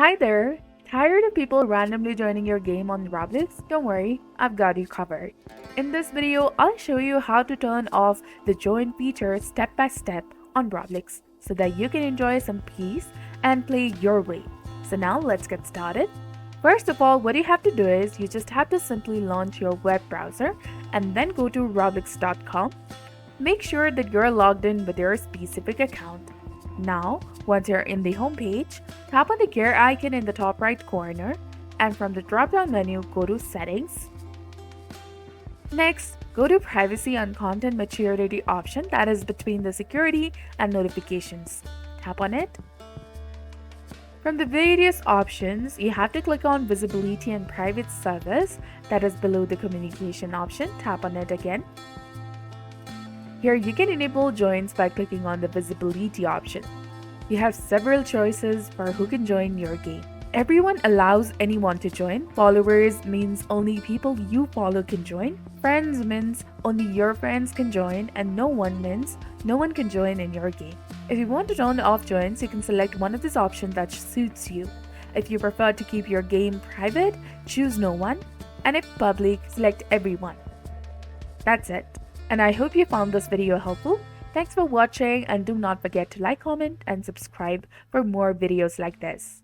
Hi there! Tired of people randomly joining your game on Roblox? Don't worry, I've got you covered. In this video, I'll show you how to turn off the join feature step by step on Roblox so that you can enjoy some peace and play your way. So now let's get started. First of all, what you have to do is you just have to simply launch your web browser and then go to roblox.com. Make sure that you're logged in with your specific account. Now, once you're in the home page, tap on the gear icon in the top right corner and from the drop-down menu, go to Settings. Next, go to Privacy and Content Maturity option that is between the Security and Notifications. Tap on it. From the various options, you have to click on Visibility and Private Service that is below the Communication option. Tap on it again. Here you can enable joins by clicking on the visibility option. You have several choices for who can join your game. Everyone allows anyone to join. Followers means only people you follow can join. Friends means only your friends can join, and no one means no one can join in your game. If you want to turn off joins, you can select one of these options that suits you. If you prefer to keep your game private, choose no one, and if public, select everyone. That's it. And I hope you found this video helpful. Thanks for watching and do not forget to like, comment, and subscribe for more videos like this.